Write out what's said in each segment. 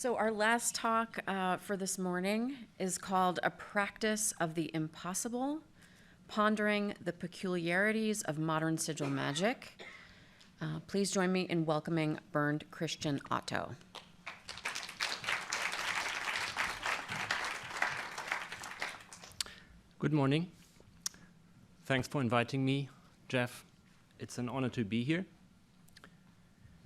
So our last talk for this morning is called A Practice of the Impossible, Pondering the Peculiarities of Modern Sigil Magic. Please join me in welcoming Bernd-Christian Otto. Good morning. Thanks for inviting me, Jeff. It's an honor to be here.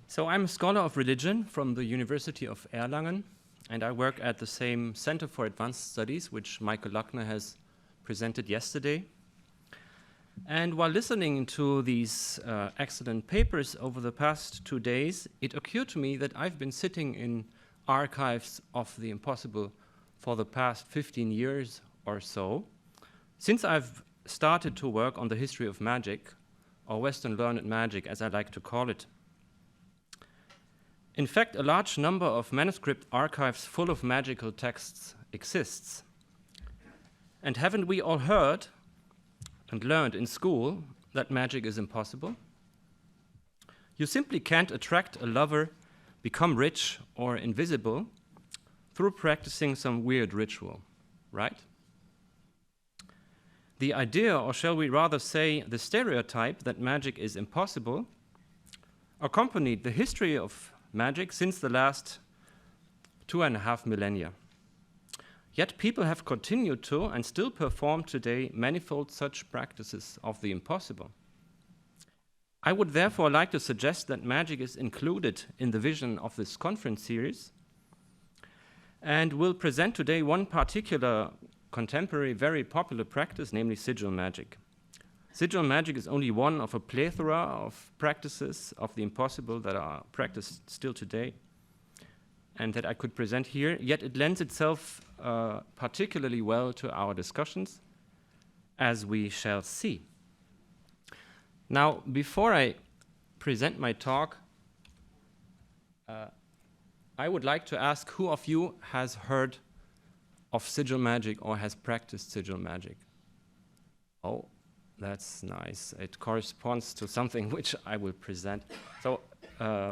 So I'm a scholar of religion from the University of Erlangen, and I work at the same Center for Advanced Studies, which Michael Luckner has presented yesterday. And while listening to these excellent papers over the past 2 days, it occurred to me that I've been sitting in archives of the impossible for the past 15 years or so, since I've started to work on the history of magic, or Western learned magic, as I like to call it. In fact, a large number of manuscript archives full of magical texts exists. And haven't we all heard and learned in school that magic is impossible? You simply can't attract a lover, become rich or invisible through practicing some weird ritual, right? The idea, or shall we rather say the stereotype, that magic is impossible accompanied the history of magic since the last 2.5 millennia. Yet people have continued to and still perform today manifold such practices of the impossible. I would therefore like to suggest that magic is included in the vision of this conference series, and will present today one particular contemporary, very popular practice, namely sigil magic. Sigil magic is only one of a plethora of practices of the impossible that are practiced still today and that I could present here, yet it lends itself particularly well to our discussions, as we shall see. Now, before I present my talk, I would like to ask who of you has heard of sigil magic or has practiced sigil magic? Oh, that's nice. It corresponds to something which I will present. So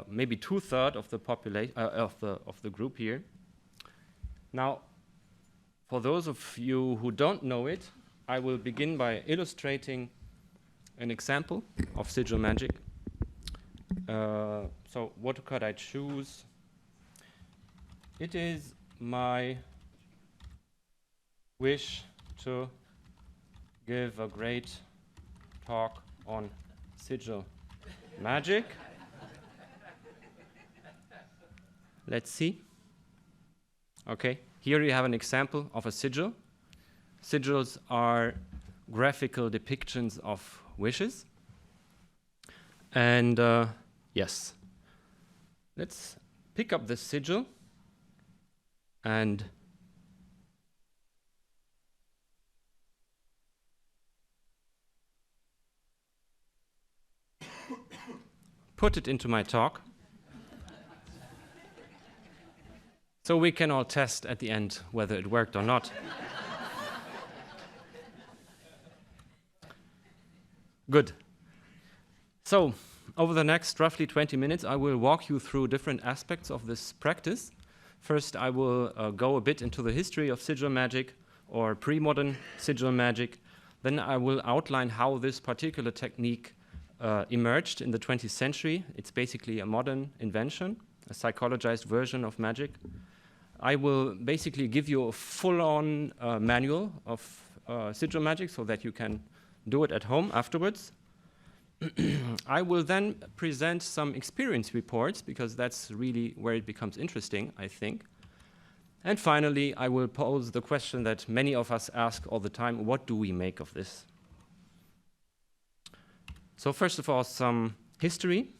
maybe 2/3 of the population of the group here. Now, for those of you who don't know it, I will begin by illustrating an example of sigil magic. So what could I choose? It is my wish to give a great talk on sigil magic. Let's see. Okay, here you have an example of a sigil. Sigils are graphical depictions of wishes. And yes, let's pick up the sigil and put it into my talk, so we can all test at the end whether it worked or not. Good. So, over the next roughly 20 minutes, I will walk you through different aspects of this practice. First, I will go a bit into the history of sigil magic, or pre-modern sigil magic. Then I will outline how this particular technique emerged in the 20th century. It's basically a modern invention, a psychologized version of magic. I will basically give you a full-on manual of sigil magic so that you can do it at home afterwards. I will then present some experience reports, because that's really where it becomes interesting, I think. And finally, I will pose the question that many of us ask all the time: what do we make of this? So first of all, some history.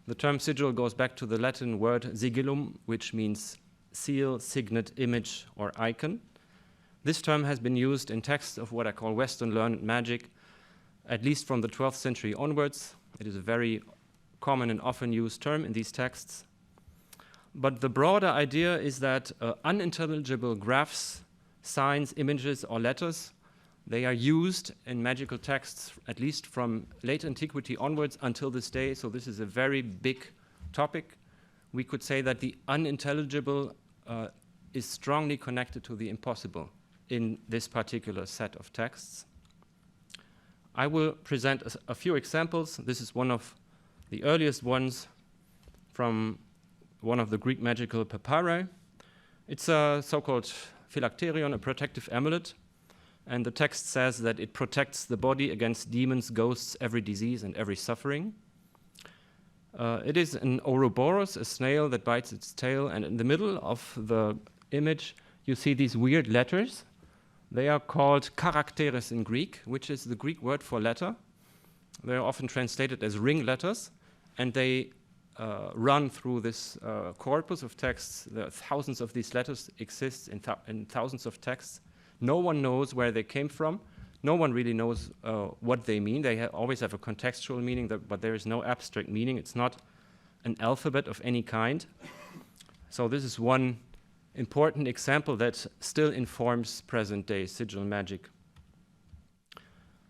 The term sigil goes back to the Latin word sigillum, which means seal, signet, image, or icon. This term has been used in texts of what I call Western learned magic, at least from the 12th century onwards. It is a very common and often used term in these texts. But the broader idea is that unintelligible graphs, signs, images, or letters, they are used in magical texts, at least from late antiquity onwards until this day. So this is a very big topic we could say that the unintelligible is strongly connected to the impossible in this particular set of texts. I will present a few examples. This is one of the earliest ones from one of the Greek magical papyri. It's a so-called phylacterion, a protective amulet, and the text says that it protects the body against demons, ghosts, every disease, and every suffering. It is an Ouroboros, a snail that bites its tail, and in the middle of the image you see these weird letters. They are called characteres in Greek, which is the Greek word for letter. They are often translated as ring letters, and they run through this corpus of texts. There are thousands of these letters exist in thousands of texts. No one knows where they came from. No one really knows what they mean. They always have a contextual meaning, but there is no abstract meaning. It's not an alphabet of any kind. So this is one important example that still informs present-day sigil magic.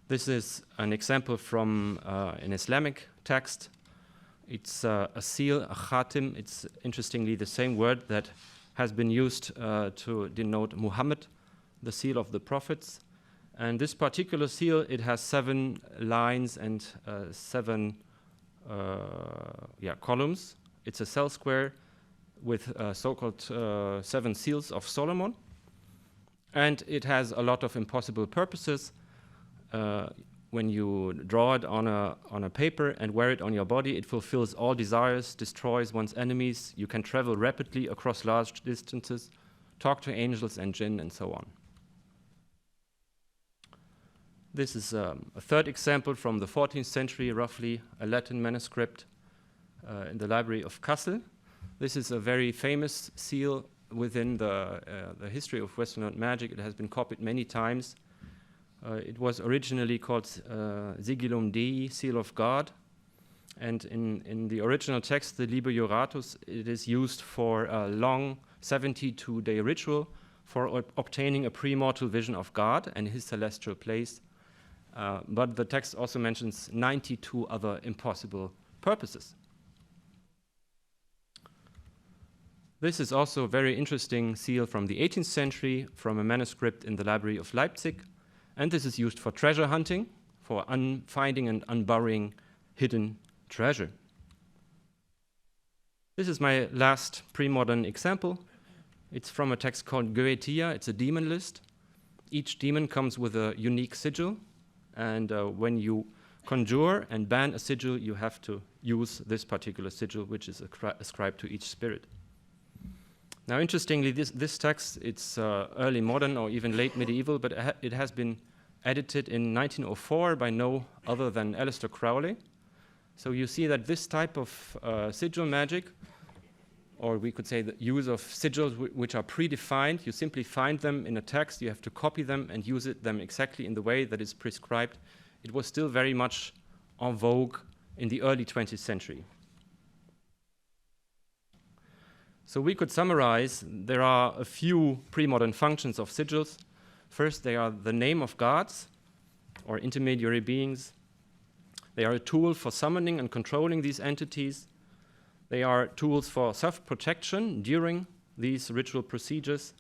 This is an example from an Islamic text. It's a seal, a khatim. It's interestingly the same word that has been used to denote Muhammad, the seal of the prophets. And this particular seal, it has 7 lines and 7 columns. It's a cell square with so-called 7 seals of Solomon. And it has a lot of impossible purposes. When you draw it on a paper and wear it on your body, it fulfills all desires, destroys one's enemies. You can travel rapidly across large distances, talk to angels and jinn, and so on. This is a third example from the 14th century, roughly, a Latin manuscript in the Library of Kassel. This is a very famous seal within the history of Western magic. It has been copied many times. It was originally called Sigillum Dei, Seal of God. And in the original text, the Liber Juratus, it is used for a long 72-day ritual for obtaining a premortal vision of God and his celestial place. But the text also mentions 92 other impossible purposes. This is also a very interesting seal from the 18th century, from a manuscript in the Library of Leipzig. And this is used for treasure hunting, for finding and unburying hidden treasure. This is my last pre-modern example. It's from a text called Goetia. It's a demon list. Each demon comes with a unique sigil. And when you conjure and ban a sigil, you have to use this particular sigil, which is ascribed to each spirit. Now, interestingly, this text, it's early modern or even late medieval, but it has been edited in 1904 by no other than Aleister Crowley. So you see that this type of sigil magic, or we could say the use of sigils which are predefined, you simply find them in a text, you have to copy them and use them exactly in the way that is prescribed. It was still very much en vogue in the early 20th century. So we could summarize, there are a few pre-modern functions of sigils. First, they are the name of gods or intermediary beings. They are a tool for summoning and controlling these entities. They are tools for self-protection during these ritual procedures.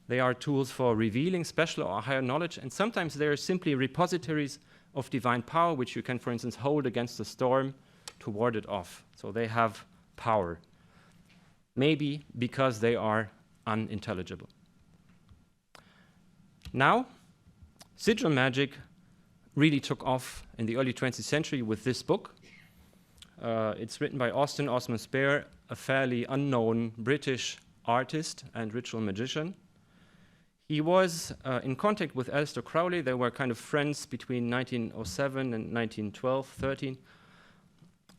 They are tools for revealing special or higher knowledge, and sometimes they are simply repositories of divine power, which you can, for instance, hold against a storm to ward it off. So they have power. Maybe because they are unintelligible. Now, sigil magic really took off in the early 20th century with this book. It's written by Osman Spare, a fairly unknown British artist and ritual magician. He was in contact with Aleister Crowley. They were kind of friends between 1907 and 1912-13.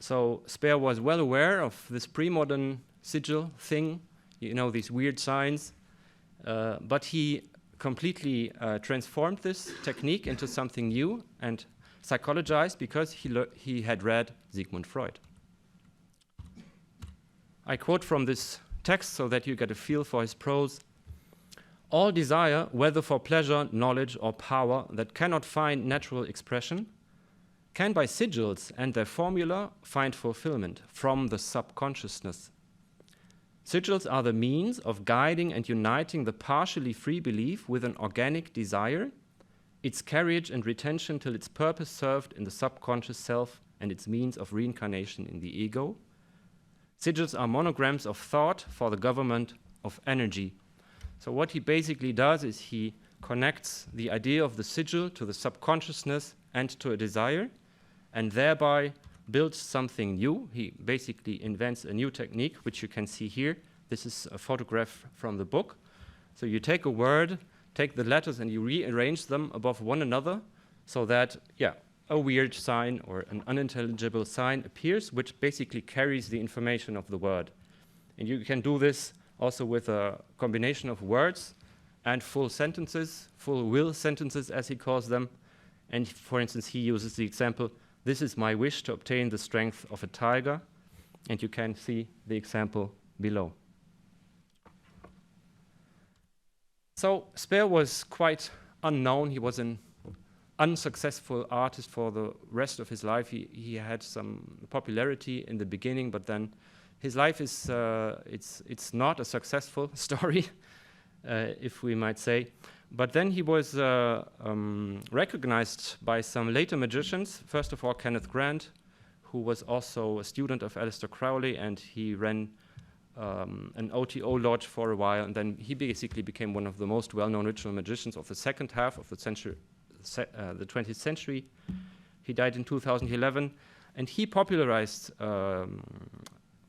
So Spare was well aware of this pre-modern sigil thing, you know, these weird signs, but he completely transformed this technique into something new and psychologized because he had read Sigmund Freud. I quote from this text so that you get a feel for his prose. All desire, whether for pleasure, knowledge, or power that cannot find natural expression, can by sigils and their formula find fulfillment from the subconsciousness. Sigils are the means of guiding and uniting the partially free belief with an organic desire, its carriage and retention till its purpose served in the subconscious self and its means of reincarnation in the ego. Sigils are monograms of thought for the government of energy. So what he basically does is he connects the idea of the sigil to the subconsciousness and to a desire, and thereby builds something new. He basically invents a new technique, which you can see here. This is a photograph from the book. So you take a word, take the letters, and you rearrange them above one another so that, a weird sign or an unintelligible sign appears, which basically carries the information of the word. And you can do this also with a combination of words and full sentences, full will sentences, as he calls them. And for instance, he uses the example, "This is my wish to obtain the strength of a tiger." And you can see the example below. So Speer was quite unknown. He was an unsuccessful artist for the rest of his life. He had some popularity in the beginning, but then his life is it's not a successful story, if we might say. But then he was recognized by some later magicians. First of all, Kenneth Grant, who was also a student of Aleister Crowley, and he ran an OTO lodge for a while, and then he basically became one of the most well-known ritual magicians of the second half of the century, the 20th century. He died in 2011, and he popularized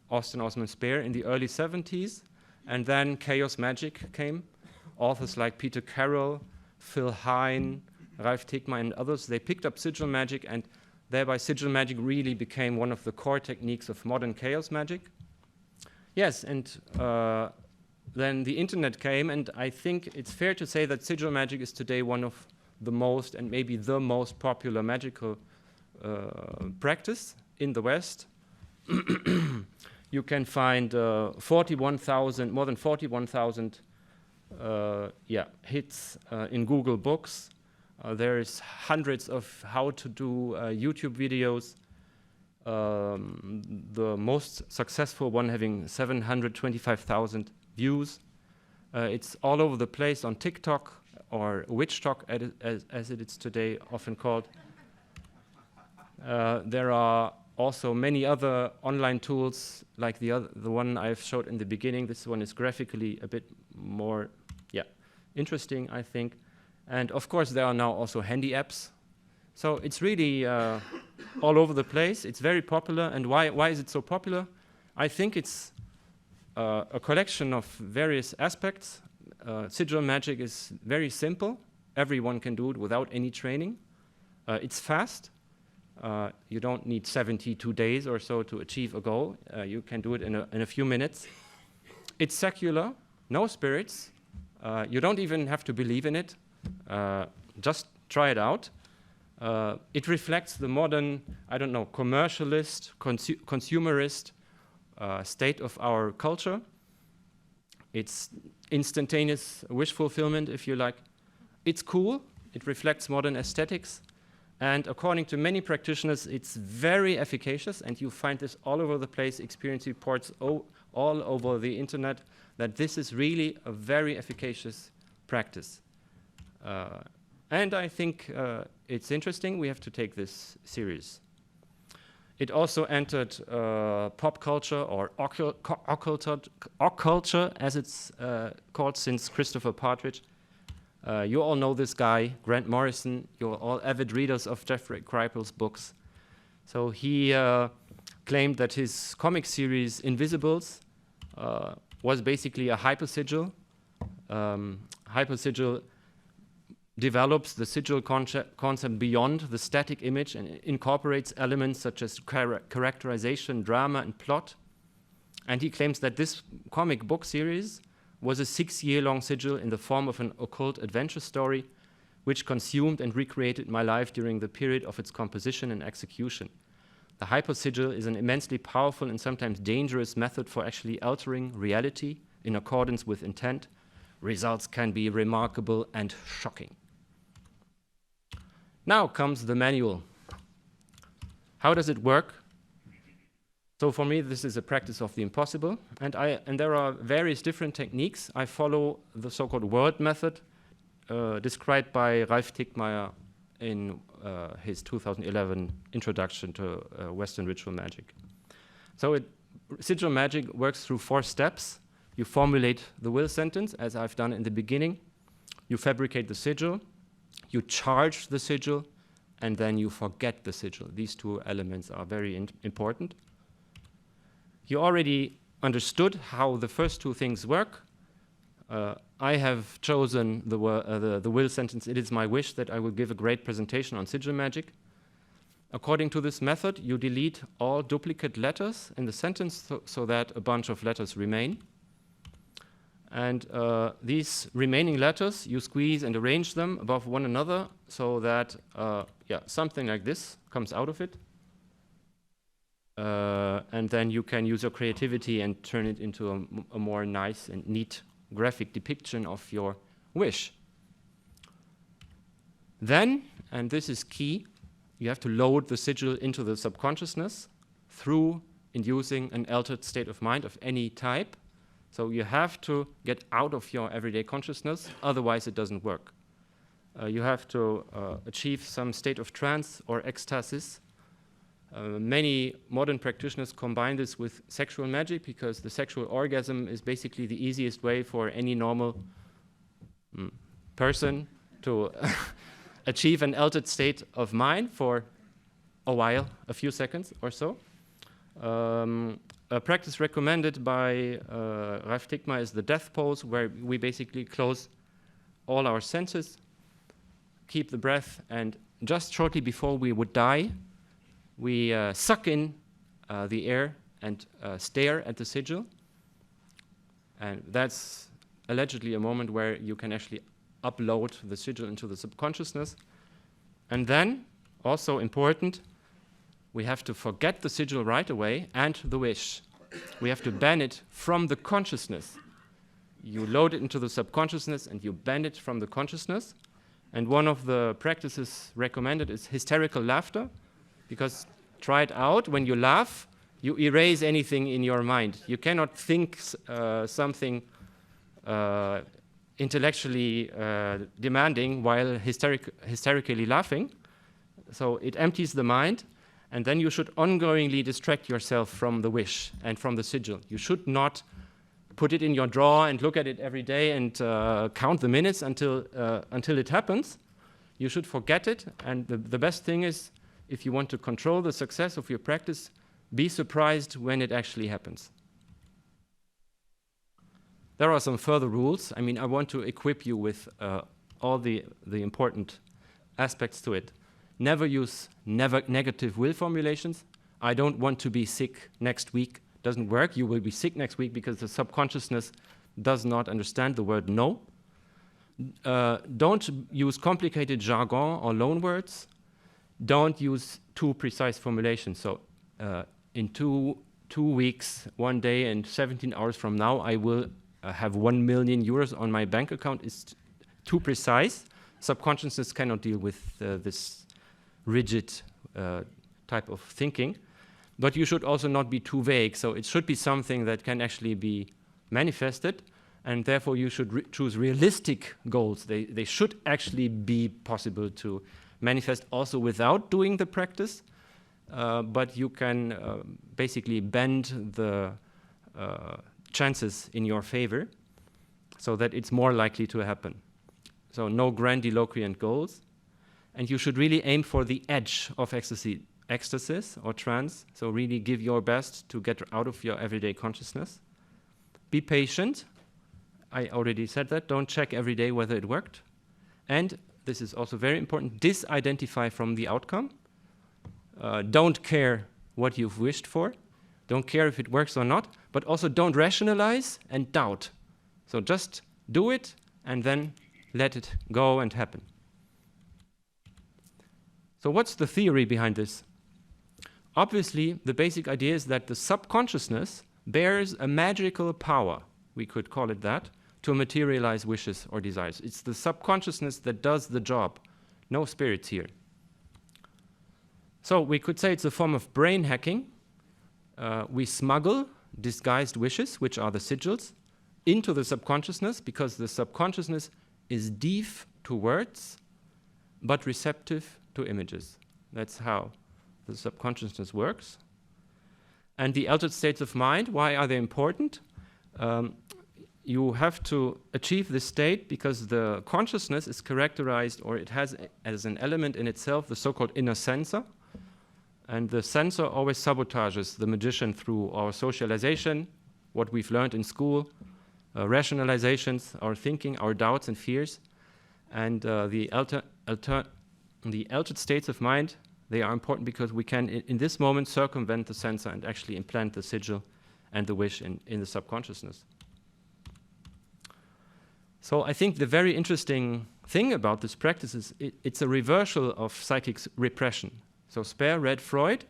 Osman Speer in the early 70s, and then chaos magic came. Authors like Peter Carroll, Phil Hine, Ralph Tegma, and others, they picked up sigil magic, and thereby sigil magic really became one of the core techniques of modern chaos magic. Yes, and then the internet came, and I think it's fair to say that sigil magic is today one of the most, and maybe the most popular magical practice in the West. You can find more than 41,000 hits in Google Books. There's hundreds of how to do YouTube videos. The most successful one having 725,000 views. It's all over the place on TikTok, or WitchTok as it is today often called. There are also many other online tools like the one I've showed in the beginning. This one is graphically a bit more interesting, I think. And of course there are now also handy apps. So it's really all over the place. It's very popular. And why is it so popular? I think it's a collection of various aspects. Sigil magic is very simple. Everyone can do it without any training. It's fast. You don't need 72 days or so to achieve a goal. You can do it in a few minutes. It's secular, no spirits. You don't even have to believe in it. Just try it out. It reflects the modern, commercialist, consumerist state of our culture. It's instantaneous wish fulfillment, if you like. It's cool. It reflects modern aesthetics. And according to many practitioners, it's very efficacious, and you find this all over the place, experience reports all over the internet, that this is really a very efficacious practice. And I think it's interesting. We have to take this serious. It also entered pop culture, or occulture, as it's called since Christopher Partridge. You all know this guy, Grant Morrison. You're all avid readers of Jeffrey Kripal's books. So he claimed that his comic series Invisibles was basically a hypersigil. Hypersigil develops the sigil concept beyond the static image and incorporates elements such as characterization, drama, and plot. And he claims that this comic book series was a 6-year-long sigil in the form of an occult adventure story, which consumed and recreated my life during the period of its composition and execution. The hypersigil is an immensely powerful and sometimes dangerous method for actually altering reality in accordance with intent. Results can be remarkable and shocking. Now comes the manual. How does it work? So for me, this is a practice of the impossible, and there are various different techniques. I follow the so-called word method described by Ralf Tickmeyer in his 2011 introduction to Western ritual magic. So sigil magic works through 4 steps. You formulate the will sentence, as I've done in the beginning. You fabricate the sigil. You charge the sigil, and then you forget the sigil. These 2 elements are very important. You already understood how the first 2 things work. I have chosen the will sentence, "It is my wish that I will give a great presentation on sigil magic." According to this method, you delete all duplicate letters in the sentence so that a bunch of letters remain. And these remaining letters, you squeeze and arrange them above one another so that something like this comes out of it. And then you can use your creativity and turn it into a more nice and neat graphic depiction of your wish. Then, and this is key, you have to load the sigil into the subconsciousness through inducing an altered state of mind of any type. So you have to get out of your everyday consciousness, otherwise it doesn't work. You have to achieve some state of trance or ecstasis. Many modern practitioners combine this with sexual magic because the sexual orgasm is basically the easiest way for any normal person to achieve an altered state of mind for a while, a few seconds or so. A practice recommended by Ralf Tickmeyer is the death pose, where we basically close all our senses, keep the breath, and just shortly before we would die, we suck in the air and stare at the sigil. And that's allegedly a moment where you can actually upload the sigil into the subconsciousness. And then, also important, we have to forget the sigil right away and the wish. We have to ban it from the consciousness. You load it into the subconsciousness and you ban it from the consciousness. And one of the practices recommended is hysterical laughter, because try it out. When you laugh, you erase anything in your mind. You cannot think something intellectually demanding while hysterically laughing. So it empties the mind, and then you should ongoingly distract yourself from the wish and from the sigil. You should not put it in your drawer and look at it every day and count the minutes until it happens. You should forget it, and the best thing is, if you want to control the success of your practice, be surprised when it actually happens. There are some further rules. I mean, I want to equip you with all the important aspects to it. Never use negative will formulations. I don't want to be sick next week. Doesn't work. You will be sick next week because the subconsciousness does not understand the word no. Don't use complicated jargon or loan words. Don't use too precise formulations. So in two weeks, 1 day, and 17 hours from now, I will have 1 million euros on my bank account. Is too precise. Subconsciousness cannot deal with this rigid type of thinking. But you should also not be too vague. So it should be something that can actually be manifested, and therefore you should choose realistic goals. They should actually be possible to manifest also without doing the practice, but you can basically bend the chances in your favor so that it's more likely to happen. So no grandiloquent goals, and you should really aim for the edge of ecstasis or trance, so really give your best to get out of your everyday consciousness. Be patient. I already said that. Don't check every day whether it worked. And this is also very important, disidentify from the outcome. Don't care what you've wished for. Don't care if it works or not, but also don't rationalize and doubt. So just do it and then let it go and happen. So what's the theory behind this? Obviously, the basic idea is that the subconsciousness bears a magical power, we could call it that, to materialize wishes or desires. It's the subconsciousness that does the job. No spirits here. So we could say it's a form of brain hacking. we smuggle disguised wishes, which are the sigils, into the subconsciousness, because the subconsciousness is deaf to words, but receptive to images. That's how the subconsciousness works. And the altered states of mind, why are they important? You have to achieve this state because the consciousness is characterized, or it has as an element in itself, the so-called inner censor. And the censor always sabotages the magician through our socialization, what we've learned in school, rationalizations, our thinking, our doubts and fears. And the altered states of mind, they are important because we can, in this moment, circumvent the censor and actually implant the sigil and the wish in the subconsciousness. So I think the very interesting thing about this practice is it's a reversal of psychic repression. So Speer read Freud,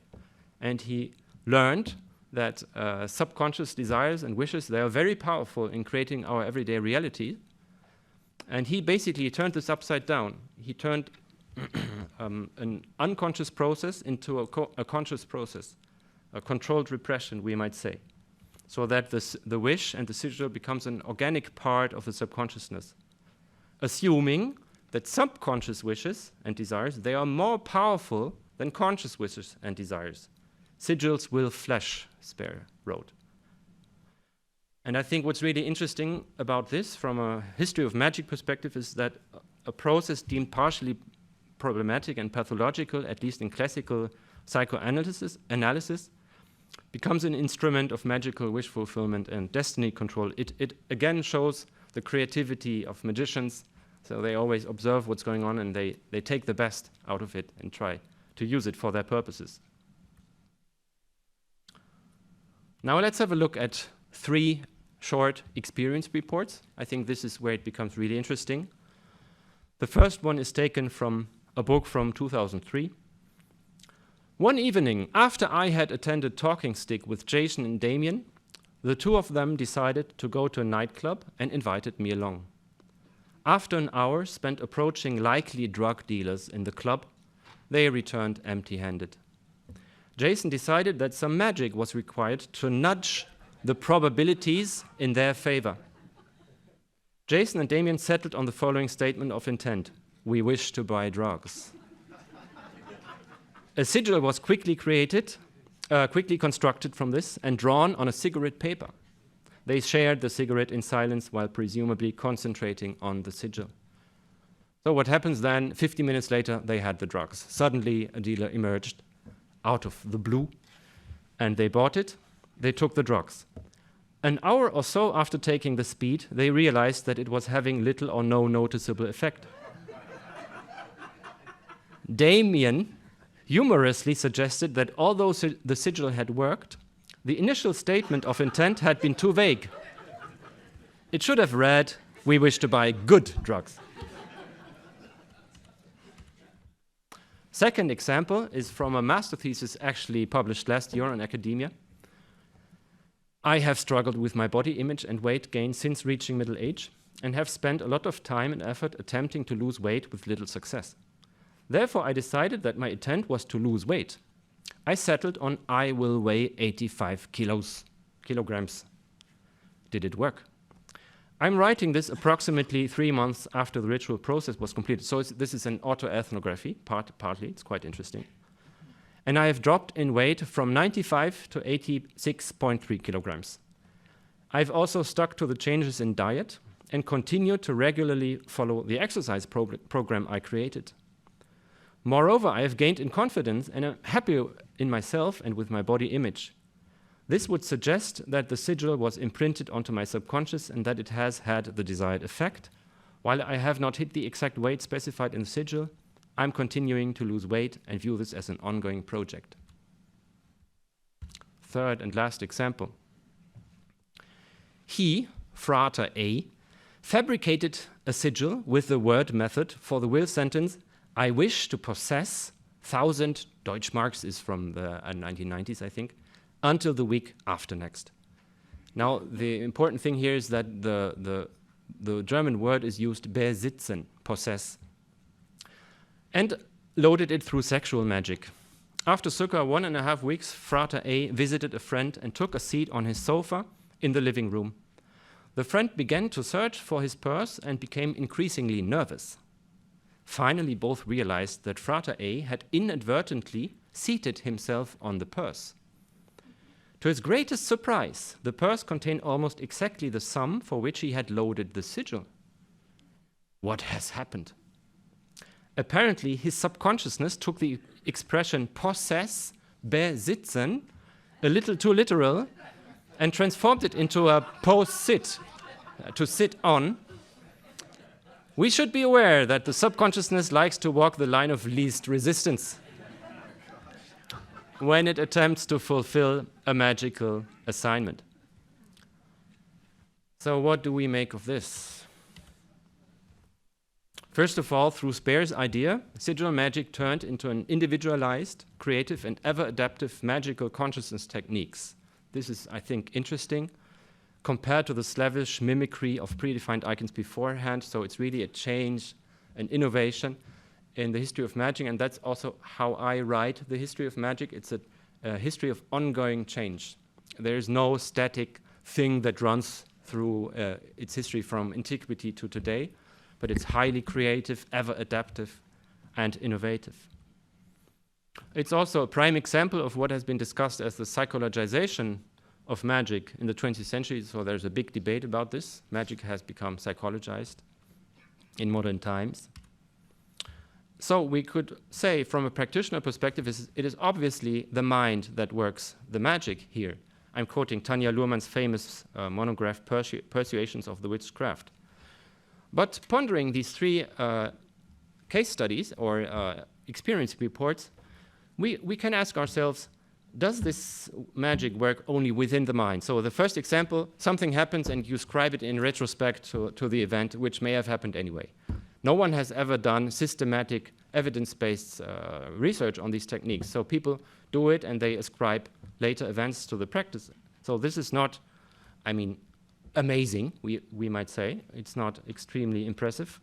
and he learned that subconscious desires and wishes, they are very powerful in creating our everyday reality. And he basically turned this upside down. He turned an unconscious process into a conscious process, a controlled repression, we might say, so that the wish and the sigil becomes an organic part of the subconsciousness, assuming that subconscious wishes and desires, they are more powerful than conscious wishes and desires. Sigils will flesh, Speer wrote. And I think what's really interesting about this from a history of magic perspective is that a process deemed partially problematic and pathological, at least in classical psychoanalysis, becomes an instrument of magical wish fulfillment and destiny control. It again shows the creativity of magicians. So they always observe what's going on and they take the best out of it and try to use it for their purposes. Now let's have a look at 3 short experience reports. I think this is where it becomes really interesting. The first one is taken from a book from 2003. One evening, after I had attended Talking Stick with Jason and Damien, the 2 of them decided to go to a nightclub and invited me along. After an hour spent approaching likely drug dealers in the club, they returned empty-handed. Jason decided that some magic was required to nudge the probabilities in their favor. Jason and Damien settled on the following statement of intent: we wish to buy drugs. A sigil was quickly constructed from this and drawn on a cigarette paper. They shared the cigarette in silence while presumably concentrating on the sigil. So what happens then? 50 minutes later, they had the drugs. Suddenly, a dealer emerged out of the blue, and they bought it. They took the drugs. An hour or so after taking the speed, they realized that it was having little or no noticeable effect. Damien humorously suggested that although the sigil had worked, the initial statement of intent had been too vague. It should have read, we wish to buy good drugs. Second example is from a master thesis actually published last year on academia. I have struggled with my body image and weight gain since reaching middle age and have spent a lot of time and effort attempting to lose weight with little success. Therefore, I decided that my intent was to lose weight. I settled on I will weigh 85 kilograms. Did it work? I'm writing this approximately 3 months after the ritual process was completed. So this is an autoethnography, partly. It's quite interesting. And I have dropped in weight from 95 to 86.3 kilograms. I've also stuck to the changes in diet and continue to regularly follow the exercise program I created. Moreover, I have gained in confidence and am happy in myself and with my body image. This would suggest that the sigil was imprinted onto my subconscious and that it has had the desired effect. While I have not hit the exact weight specified in the sigil, I'm continuing to lose weight and view this as an ongoing project. Third and last example. He, Frater A, fabricated a sigil with the word method for the will sentence, I wish to possess 1,000 Deutschmarks, is from the 1990s, I think, until the week after next. Now, the important thing here is that the German word is used, besitzen, possess, and loaded it through sexual magic. After circa 1.5 weeks, Frater A visited a friend and took a seat on his sofa in the living room. The friend began to search for his purse and became increasingly nervous. Finally, both realized that Frater A had inadvertently seated himself on the purse. To his greatest surprise, the purse contained almost exactly the sum for which he had loaded the sigil. What has happened? Apparently, his subconsciousness took the expression possess, besitzen, a little too literal, and transformed it into a post-sit, to sit on. We should be aware that the subconsciousness likes to walk the line of least resistance when it attempts to fulfill a magical assignment. So what do we make of this? First of all, through Speer's idea, sigil magic turned into an individualized, creative, and ever-adaptive magical consciousness techniques. This is, I think, interesting compared to the slavish mimicry of predefined icons beforehand. So it's really a change, an innovation in the history of magic, and that's also how I write the history of magic. It's a history of ongoing change. There is no static thing that runs through its history from antiquity to today, but it's highly creative, ever adaptive, and innovative. It's also a prime example of what has been discussed as the psychologization of magic in the 20th century. So there's a big debate about this. Magic has become psychologized in modern times. So we could say, from a practitioner perspective, it is obviously the mind that works the magic here. I'm quoting Tanja Luhrmann's famous monograph, Persuasions of the Witchcraft. But pondering these three case studies or experience reports, we can ask ourselves, does this magic work only within the mind? So the first example, something happens and you ascribe it in retrospect to the event, which may have happened anyway. No one has ever done systematic evidence-based research on these techniques. So people do it and they ascribe later events to the practice. So this is not, amazing, we might say. It's not extremely impressive.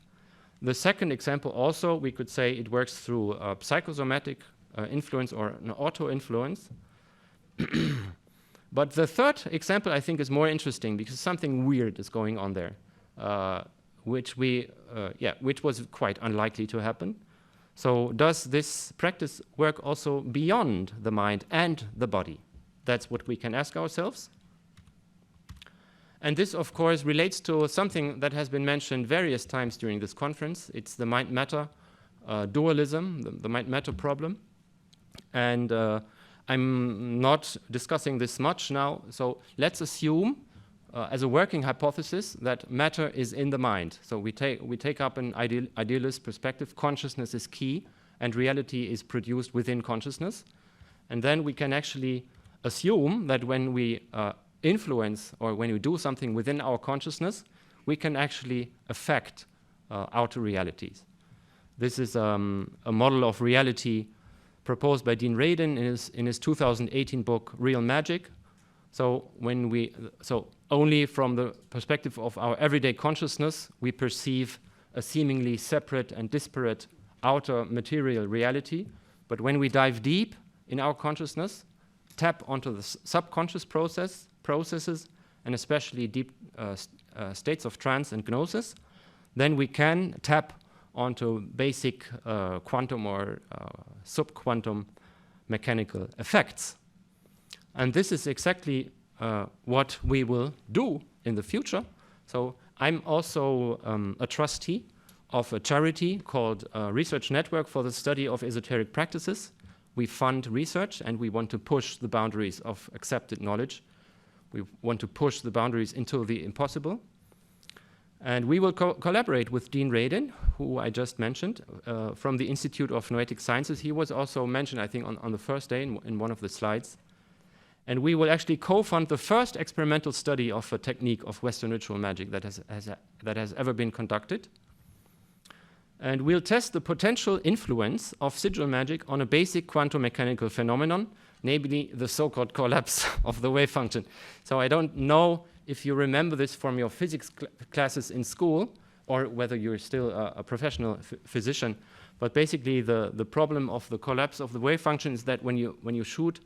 The second example also, we could say it works through psychosomatic influence or an auto-influence. But the third example, I think, is more interesting because something weird is going on there, which was quite unlikely to happen. So does this practice work also beyond the mind and the body? That's what we can ask ourselves. And this, of course, relates to something that has been mentioned various times during this conference. It's the mind-matter dualism, the mind-matter problem. And I'm not discussing this much now, so let's assume as a working hypothesis that matter is in the mind. So we take up an idealist perspective. Consciousness is key, and reality is produced within consciousness. And then we can actually assume that when we influence or when we do something within our consciousness, we can actually affect outer realities. This is a model of reality proposed by Dean Radin in his 2018 book, Real Magic. So only from the perspective of our everyday consciousness, we perceive a seemingly separate and disparate outer material reality. But when we dive deep in our consciousness, tap onto the subconscious processes, and especially deep states of trance and gnosis, then we can tap onto basic quantum or subquantum mechanical effects. And this is exactly what we will do in the future. So I'm also a trustee of a charity called Research Network for the Study of Esoteric Practices. We fund research and we want to push the boundaries of accepted knowledge. We want to push the boundaries into the impossible. And we will collaborate with Dean Radin, who I just mentioned, from the Institute of Noetic Sciences. He was also mentioned, I think, on the first day in one of the slides. And we will actually co-fund the first experimental study of a technique of Western ritual magic that has ever been conducted. And we'll test the potential influence of sigil magic on a basic quantum mechanical phenomenon, namely the so-called collapse of the wave function. So I don't know if you remember this from your physics classes in school, or whether you're still a professional physician. But basically, the problem of the collapse of the wave function is that when you shoot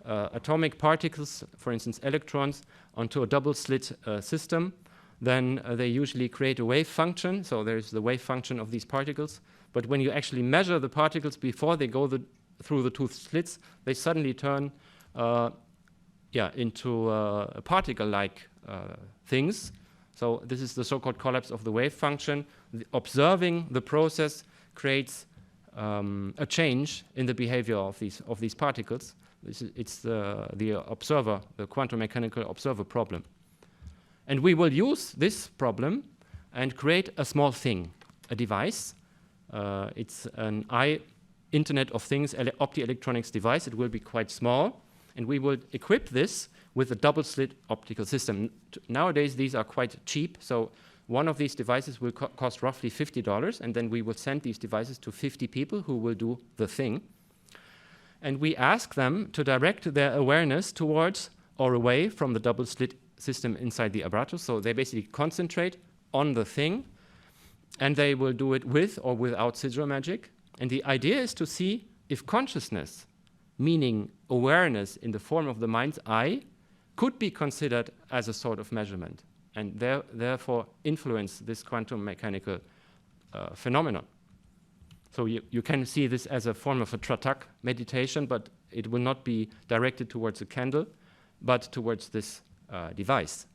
atomic particles, for instance electrons, onto a double-slit system, then they usually create a wave function. So there's the wave function of these particles. But when you actually measure the particles before they go through the two slits, they suddenly turn into particle-like things. So this is the so-called collapse of the wave function. Observing the process creates a change in the behavior of these particles. It's the observer, the quantum mechanical observer problem. And we will use this problem and create a small thing, a device. It's an Internet of Things optoelectronics device. It will be quite small. And we will equip this with a double-slit optical system. Nowadays, these are quite cheap. So one of these devices will cost roughly $50. And then we will send these devices to 50 people who will do the thing. And we ask them to direct their awareness towards or away from the double-slit system inside the apparatus. So they basically concentrate on the thing, and they will do it with or without sigil magic. And the idea is to see if consciousness, meaning awareness in the form of the mind's eye, could be considered as a sort of measurement, and therefore influence this quantum mechanical phenomenon. So you can see this as a form of a tratak meditation, but it will not be directed towards a candle, but towards this device.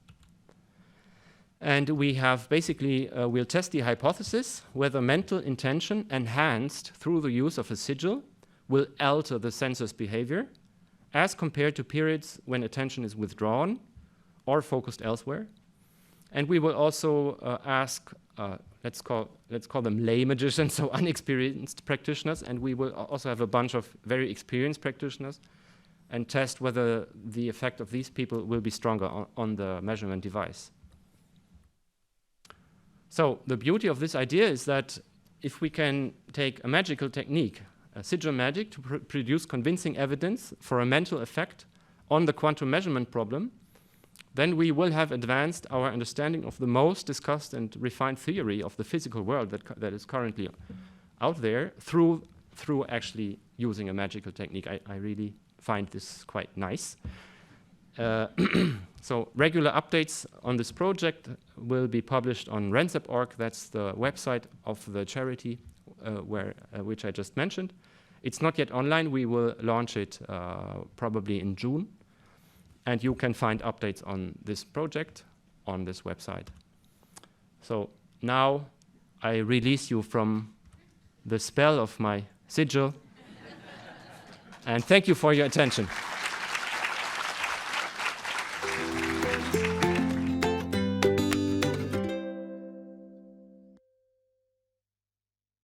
And we have basically, we'll test the hypothesis whether mental intention enhanced through the use of a sigil will alter the sensor's behavior as compared to periods when attention is withdrawn or focused elsewhere. And we will also ask, let's call them lay magicians, so unexperienced practitioners, and we will also have a bunch of very experienced practitioners and test whether the effect of these people will be stronger on the measurement device. So the beauty of this idea is that if we can take a magical technique, a sigil magic, to produce convincing evidence for a mental effect on the quantum measurement problem, then we will have advanced our understanding of the most discussed and refined theory of the physical world that is currently out there through actually using a magical technique. I really find this quite nice. So regular updates on this project will be published on RENSEP.org. That's the website of the charity which I just mentioned. It's not yet online. We will launch it probably in June. And you can find updates on this project on this website. So now I release you from the spell of my sigil. And thank you for your attention.